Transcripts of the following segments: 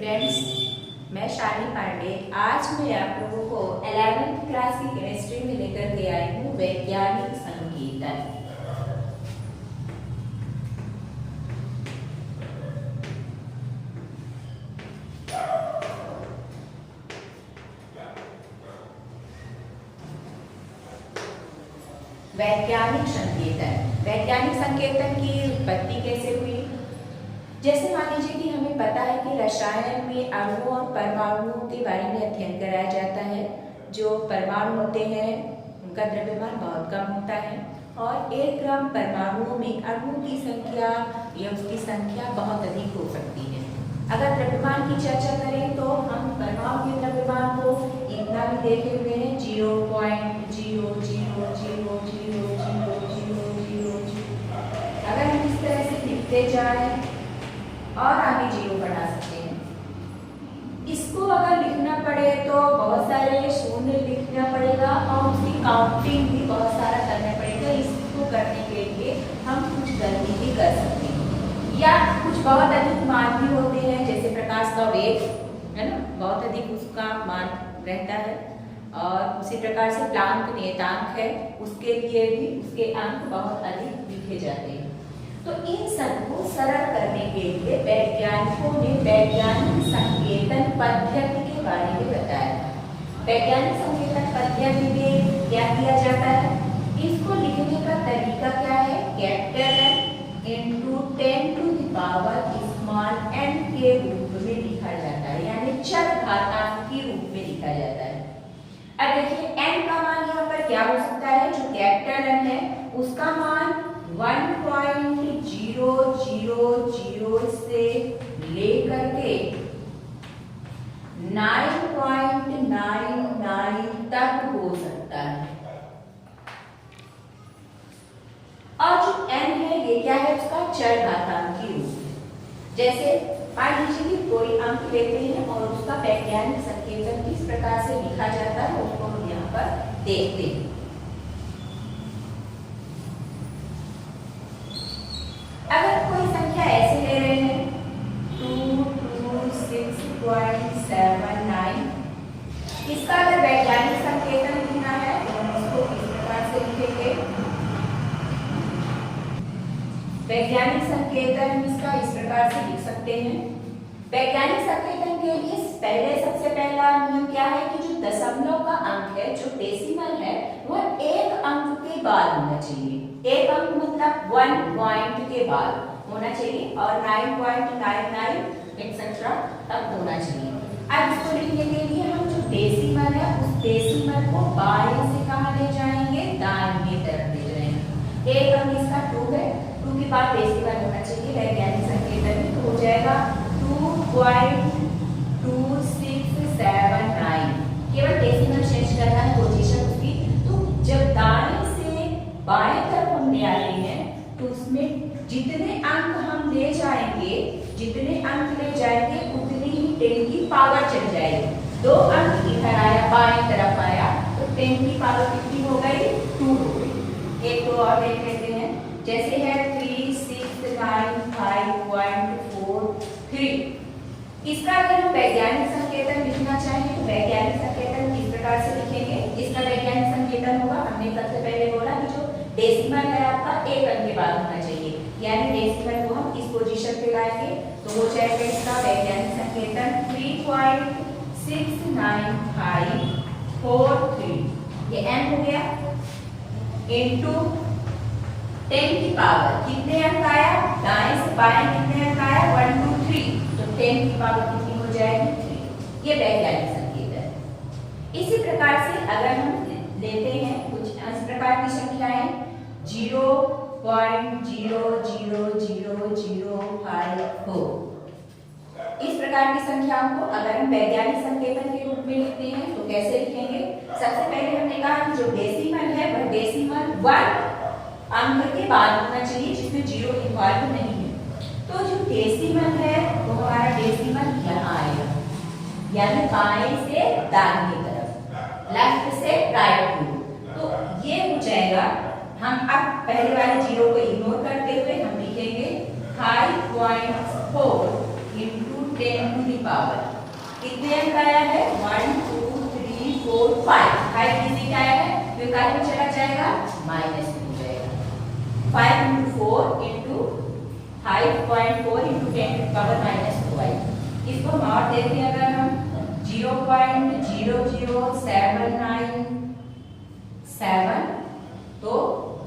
Students, मैं शालिनी पांडे आज मैं आप लोगों को 11th क्लास की केमिस्ट्री में लेकर के आई हूँ वैज्ञानिक संकेतन। वैज्ञानिक संकेतन की उत्पत्ति कैसे हुई? जैसे मान लीजिए कि हमें पता है कि रसायन में अणुओं और परमाणुओं के बारे में अध्ययन कराया जाता है। जो परमाणु होते हैं उनका द्रव्यमान बहुत कम होता है और 1 ग्राम परमाणुओं में अणुओं की संख्या या उसकी संख्या बहुत अधिक हो सकती है। अगर द्रव्यमान की चर्चा करें तो हम परमाणु के द्रव्यमान को इतना भी देखे हुए हैं 0.0000000। अगर हम इस तरह से लिखते जाएं और आगे 0 बढ़ा सकते हैं। इसको अगर लिखना पड़े तो बहुत सारे शून्य लिखना पड़ेगा और उसकी काउंटिंग भी बहुत सारा करना पड़ेगा। इसको करने के लिए हम कुछ गलती भी कर सकते हैं या कुछ बहुत अधिक मान भी होते हैं, जैसे प्रकाश का वेग है ना, बहुत अधिक उसका मान रहता है। और उसी प्रकार से प्लांक नियतांक है, उसके लिए भी उसके अंक बहुत अधिक लिखे जाते हैं। तो इन सब को सरल करने के लिए वैज्ञानिकों ने वैज्ञानिक संकेतन पद्धति के बारे में बताया। वैज्ञानिक संकेतन पद्धति में क्या किया जाता है? इसको लिखने का तरीका क्या है? Capital N into 10 to the power small n के रूप में लिखा जाता है, यानी चर घातांक के रूप में लिखा जाता है। अब देखिए n का मान यहाँ पर क्या हो सकता है? जो कैपिटल N है उसका मान 1.000 से लेकर के 9.99 तक हो सकता है। और जो n है ये क्या है? उसका चर घातांक की रूप। जैसे मान लीजिए कि कोई अंक लेते हैं और उसका वैज्ञानिक संकेतन किस प्रकार से लिखा जाता है उसको हम यहाँ पर देखते हैं। अगर कोई संख्या ऐसे ले रहे हैं 226.79, इसका अगर वैज्ञानिक संकेतन लिखना है तो हम इसको इस प्रकार से लिखेंगे। वैज्ञानिक संकेतन इसका इस प्रकार से लिख सकते हैं। वैज्ञानिक संकेतन के लिए पहले सबसे पहला नियम क्या है कि जो दशमलव का अंक है, जो डेसिमल है, वह 1 अंक के बाद होना चाहिए। 1 अंक मतलब 1 पॉइंट के बाद होना चाहिए और 9.99 एक्सेट्रा तक होना चाहिए। अब इसको लिखने के लिए हम जो डेसिमल है उस डेसिमल को बाएं से कहाँ ले जाएंगे? दाहिने तरफ ले जाएंगे। 1 अंक इसका 2 है, 2 के बाद डेसिमल होना चाहिए वैज्ञानिक संकेतन में, तो हो जाएगा 2.2679। केवल डेसिमल चेंज करना है, पोजीशन उसकी। तो जब दाएं से बाएं तरफ हम ले आते हैं तो उसमें जितने अंक हम ले जाएंगे उतनी ही 10 की पावर चल जाएगी। 2 अंक इधर आया, बाएं तरफ आया, तो 10 की पावर कितनी हो गई? 2 हो गई। एक तो और देख लेते हैं, जैसे है 3695.43। इसका अगर हम वैज्ञानिक संकेतन लिखना चाहें तो वैज्ञानिक संकेतन किस प्रकार से लिखेंगे? इसका वैज्ञानिक संकेतन होगा, हमने सबसे पहले बोला कि जो डेसिमल है आपका 1 अंक के बाद होना चाहिए, यानी डेसिमल को हम इस पोजीशन पे लाएंगे तो हो जाएगा इसका वैज्ञानिक संकेतन 3.69543। ये n हो गया इनटू 10 की पावर कितने अंक आया? दाएं से बाएं कितने अंक आया? 1 2 3, तो 10 की पावर कितनी हो जाएगी? 3। ये वैज्ञानिक संकेतन है। इसी प्रकार से अगर हम लेते हैं कुछ इस प्रकार की संख्याएं 0.000054, इस प्रकार की संख्याओं को अगर हम वैज्ञानिक संकेतन के रूप में लिखते हैं तो कैसे लिखेंगे? सबसे पहले हमने कहा कि जो डेसिमल है वह डेसिमल 1 अंक के बाद होना चाहिए जिसमें 0 इन्वॉल्व नहीं है। तो जो डेसिमल है वो हमारा डेसिमल यहाँ आएगा, यानी बाएं से दाहिने तरफ, लेफ्ट से राइट टू। तो ये हो जाएगा। हम अब पहले वाले 0 को इग्नोर करते हुए हम लिखेंगे 5.4 into 10 टू द पावर, कितने अंक आया है 1 2 3 4 5, 5 डिजिट आया है, तो काय में चला जाएगा माइनस में हो जाएगा। 5 into 4 into 5.4 into 10 to the power minus 2 आई। इसको हम और देखें, अगर हम 0.00797 तो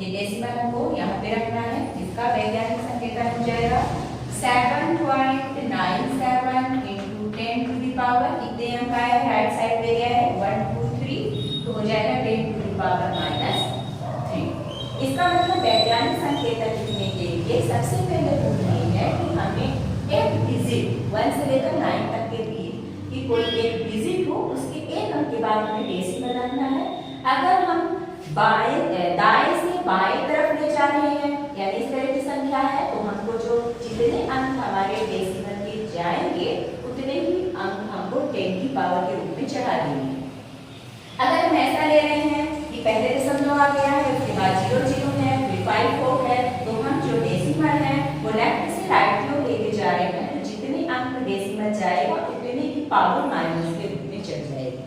ये डेसिमल हमको यहाँ पे रखना है, इसका वैज्ञानिक संकेतन हो जाएगा 7.97 into 10 to the power, कितने अंक आया है राइट साइड पे गया है 1 2 3, तो हो जाएगा 10 to the power minus 3। इसका मतलब वैज्ञानिक संकेतन लिखने के लिए सबसे पहले गुण ये है कि हमें एक डिजिट 1 से लेकर 9 तक के बीच की कोई एक डिजिट हो, उसके एक अंक के बाद हमें डेसिमल रखना है। अगर हम दाएं से बाएं तरफ ले जा रहे हैं, यानी इस तरह की संख्या है, तो हमको जो जितने अंक हमारे डेसिमल में जाएंगे उतने ही अंक हमको 10 की पावर के रूप में चढ़ा देंगे। अगर हम ऐसा ले रहे हैं कि पहले दशमलव आ गया है, उसके बाद 0 0 है, फिर 5 4 है, तो हम जो डेसिमल है वो लेफ्ट से राइट की ओर लेके जा रहे हैं, तो जितने अंक डेसिमल जाएगा उतने की पावर माइनस के रूप में चढ़ जाएगी।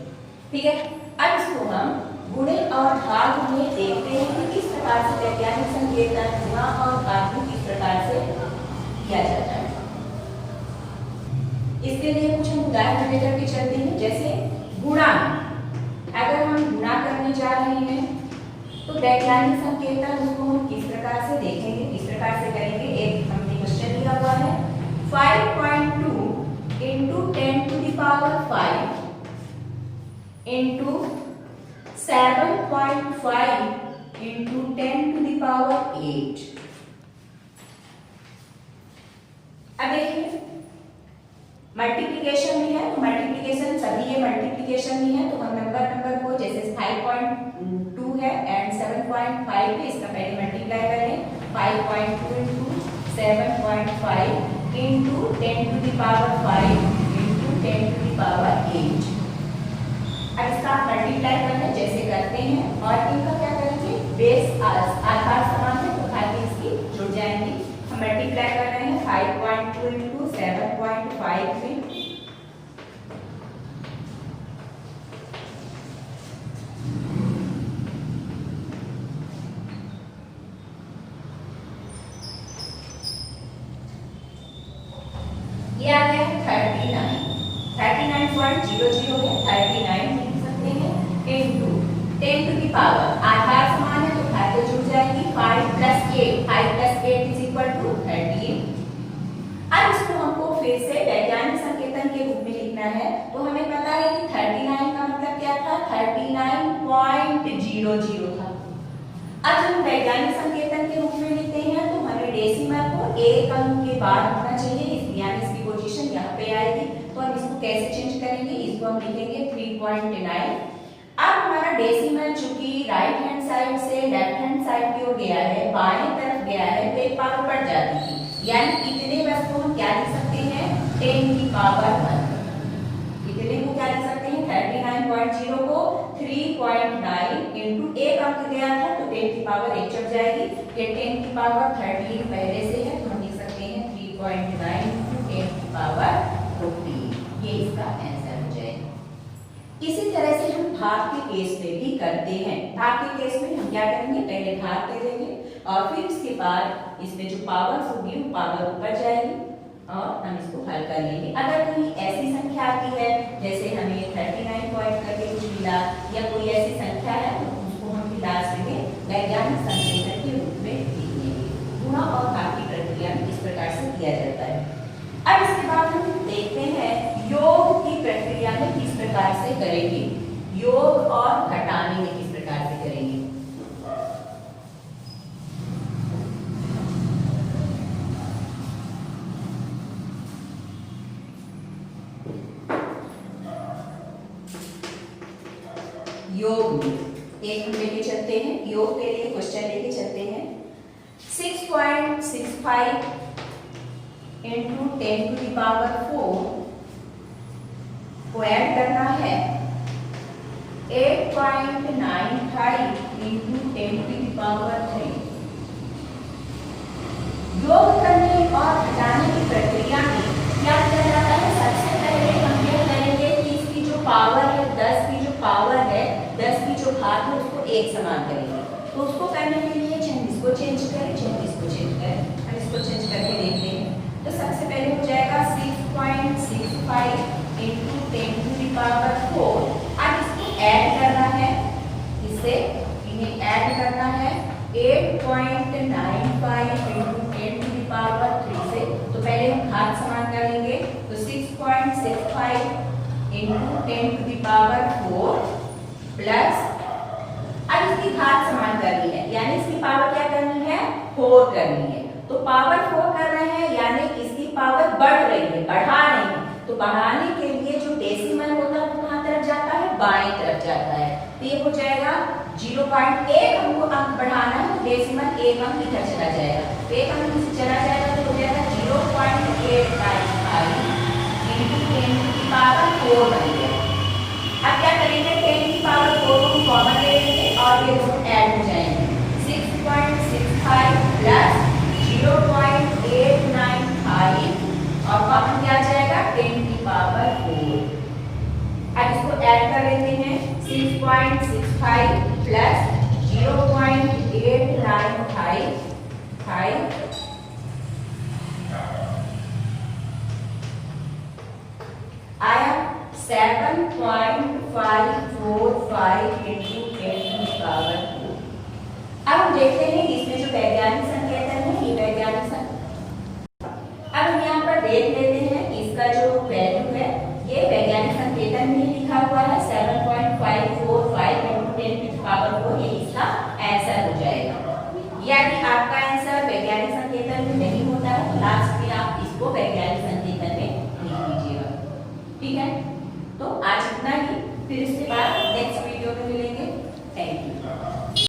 ठीक है, अब इसको हम गुणे और भाग में देखते हैं कि किस प्रकार से वैज्ञानिक संकेतन गुणा और भाग में किस प्रकार से किया जाता है। इसके लिए कुछ हम उदाहरण लेकर के चलते हैं। जैसे गुणा, अगर हम गुणा करने जा रहे हैं तो वैज्ञानिक संकेतन उसको हम किस प्रकार से देखेंगे, किस प्रकार से करेंगे। एक हमने क्वेश्चन दिया हुआ है 5.2 into 10 to the power 5 into 7.5 into 10 to the power 8। अब देखिए मल्टीप्लिकेशन में है, तो मल्टीप्लिकेशन सभी ये मल्टीप्लिकेशन में है, तो हम नंबर को जैसे 5.2 है एंड 7.5 है, इसका पहले मल्टीप्लाई करें 5.2 into 7.5 into 10 to the power 5 into 10 to the power 8। अब इसका आप मल्टीप्लाई करना जैसे करते हैं और इनका क्या करेंगे, बेस आधार समान है तो घातें इसकी जुड़ जाएंगी। हम मल्टीप्लाई कर रहे हैं 5.2 into 7.5 में, ये आ गया है 39.00 है, 39 लिख सकते हैं इनटू 10 टू द पावर, आधार समान है तो घातें जुड़ जाएंगी 5 + 8, 5 + 8 = 13। अब इसको हमको फिर से वैज्ञानिक संकेतन के रूप में लिखना है, तो हमें पता है कि 39 का मतलब क्या था, 39.00 था। अब जब हम वैज्ञानिक संकेतन के रूप में लिखते हैं तो हमें डेसिमल को एक अंक के बाद होना चाहिए, यानी इसकी पोजीशन यहाँ पे आएगी। तो हम इसको कैसे चेंज करेंगे, इसको हम लिखेंगे 3.9। अब हमारा डेसिमल चूंकि राइट हैंड साइड से लेफ्ट हैंड साइड की ओर गया है, बाएं तरफ गया है, तो एक पावर बढ़ जाती थी, यानी इतने बस को हम क्या लिख सकते हैं 10 की पावर 1। इतने को क्या लिख सकते हैं 39.0 को 3.9 into एक अंक गया था तो 10 की पावर 1 चढ़ जाएगी। ये 10 की पावर 13 पहले से है तो हम लिख सकते हैं 3.9 into 10 की पावर 14, ये इसका आंसर हो जाएगा। इसी तरह से हम भाग के केस में भी करते हैं। भाग के केस में हम क्या करेंगे, पहले भाग दे देंगे और फिर इसके बाद इसमें जो पावर्स होगी वो पावर ऊपर जाएगी और हम इसको हल कर लेंगे। अगर कोई ऐसी संख्या आती है जैसे हमें 39 पॉइंट करके कुछ मिला या कोई ऐसी संख्या है तो उसको हम लास्ट में वैज्ञानिक संकेतन के रूप में लिख लेंगे। गुणा और भाग की प्रक्रिया में इस प्रकार से किया जाता है। अब इसके बाद हम देखते हैं योग की प्रक्रिया में किस प्रकार से करेंगे, योग और घटाने में किस प्रकार से करेंगे। योग में एक हम लेके चलते हैं, योग के लिए क्वेश्चन लेके चलते हैं 6.65 into 10 to the power 4 को ऐड करना है 8.95 into 10 to the power 3। योग करने और घटाने की प्रक्रिया में क्या किया जाता है, फिर उसको एक समान करेंगे। तो उसको करने के लिए हम इसको चेंज करें, इसको चेंज करें, हम इसको चेंज करके देखते हैं। तो सबसे पहले हो जाएगा 6.65 इंटू 10 टू द पावर 4। अब इसको ऐड करना है, इससे इन्हें ऐड करना है 8.95 इंटू 10 टू द पावर 3 से। तो पहले हम घात समान करेंगे, तो 6.65 into 10 to the power 4 plus, अब इसकी घात समान करनी है, यानी इसकी पावर क्या करनी है, 4 करनी है। तो पावर 4 कर रहे हैं, यानी इसकी पावर बढ़ रही है, बढ़ा रही है। तो बढ़ाने के लिए जो डेसिमल होता है वो कहां तरफ जाता है, बाएं तरफ जाता है। तो ये हो जाएगा 0.1 हमको अंक बढ़ाना है, तो डेसिमल 1 अंक इधर चला जाएगा। तो 1 अंक इधर चला जाएगा तो हो जाएगा 0.855 इंटू 10 टू द पावर 4 बन गया। अब क्या करेंगे, 10 की पावर 4 को कॉमन ले लेंगे और ये दोनों ऐड हो जाएंगे। 6.65 प्लस 0.895 और कॉमन क्या आ जाएगा, 10 की पावर 4। अब इसको ऐड कर लेते हैं, 6.65 प्लस 0.895 आया 7.545 इंटू 10 की पावर 4। अब हम देखते हैं कि इसमें जो वैज्ञानिक संकेतन है, ये वैज्ञानिक अब हम यहाँ पर देख लेते हैं कि इसका जो वैल्यू है, ये वैज्ञानिक संकेतन में लिखा हुआ है 7.545 इंटू 10 की पावर 4, ये इसका आंसर हो जाएगा। यदि आपका आंसर वैज्ञानिक संकेतन में नहीं होता है तो लास्ट में आप इसको वैज्ञानिक संकेतन में लिख लीजिएगा। ठीक है, तो आज इतना ही।